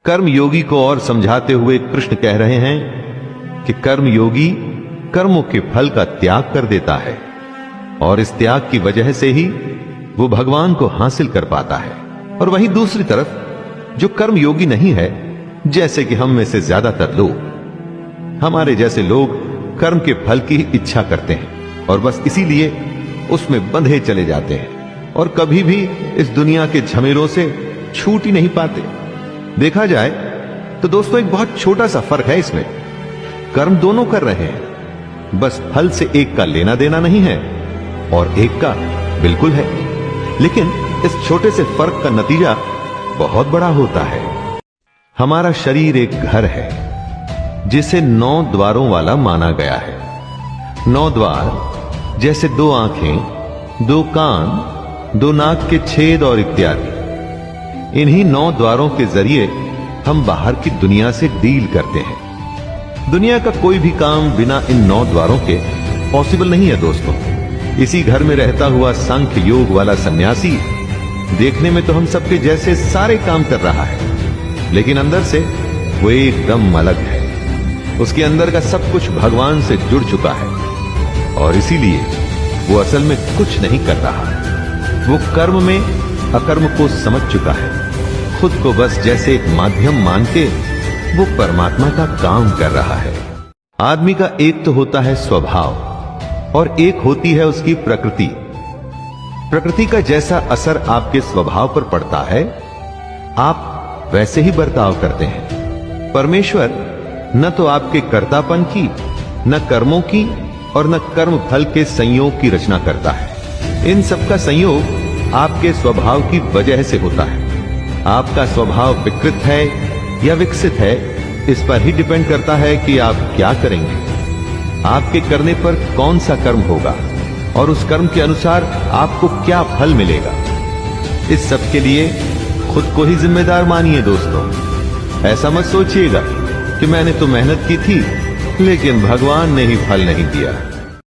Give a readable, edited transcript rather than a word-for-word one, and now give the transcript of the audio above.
कर्म योगी को और समझाते हुए कृष्ण कह रहे हैं कि कर्म योगी कर्मों के फल का त्याग कर देता है और इस त्याग की वजह से ही वो भगवान को हासिल कर पाता है। और वहीं दूसरी तरफ जो कर्म योगी नहीं है, जैसे कि हम में से ज्यादातर लोग, हमारे जैसे लोग कर्म के फल की इच्छा करते हैं और बस इसीलिए उसमें बंधे चले जाते हैं और कभी भी इस दुनिया के झमेलों से छूट ही नहीं पाते। देखा जाए तो दोस्तों एक बहुत छोटा सा फर्क है इसमें। कर्म दोनों कर रहे हैं, बस फल से एक का लेना देना नहीं है और एक का बिल्कुल है। लेकिन इस छोटे से फर्क का नतीजा बहुत बड़ा होता है। हमारा शरीर एक घर है जिसे 9 द्वारों वाला माना गया है। 9 द्वार जैसे 2 आंखें, 2 कान, 2 नाक के छेद और इत्यादि। इन्हीं 9 द्वारों के जरिए हम बाहर की दुनिया से डील करते हैं। दुनिया का कोई भी काम बिना इन 9 द्वारों के पॉसिबल नहीं है दोस्तों। इसी घर में रहता हुआ सांख्य योग वाला सन्यासी देखने में तो हम सबके जैसे सारे काम कर रहा है, लेकिन अंदर से वो एकदम अलग है। उसके अंदर का सब कुछ भगवान से जुड़ चुका है और इसीलिए वो असल में कुछ नहीं कर रहा। वो कर्म में अकर्म को समझ चुका है। खुद को बस जैसे एक माध्यम मान के वो परमात्मा का काम कर रहा है। आदमी का एक तो होता है स्वभाव और एक होती है उसकी प्रकृति। प्रकृति का जैसा असर आपके स्वभाव पर पड़ता है, आप वैसे ही बर्ताव करते हैं। परमेश्वर न तो आपके कर्तापन की, न कर्मों की और न कर्म फल के संयोग की रचना करता है। इन सब का संयोग आपके स्वभाव की वजह से होता है। आपका स्वभाव विकृत है या विकसित है, इस पर ही डिपेंड करता है कि आप क्या करेंगे। आपके करने पर कौन सा कर्म होगा और उस कर्म के अनुसार आपको क्या फल मिलेगा। इस सब के लिए खुद को ही जिम्मेदार मानिए दोस्तों। ऐसा मत सोचिएगा कि मैंने तो मेहनत की थी लेकिन भगवान ने ही फल नहीं दिया।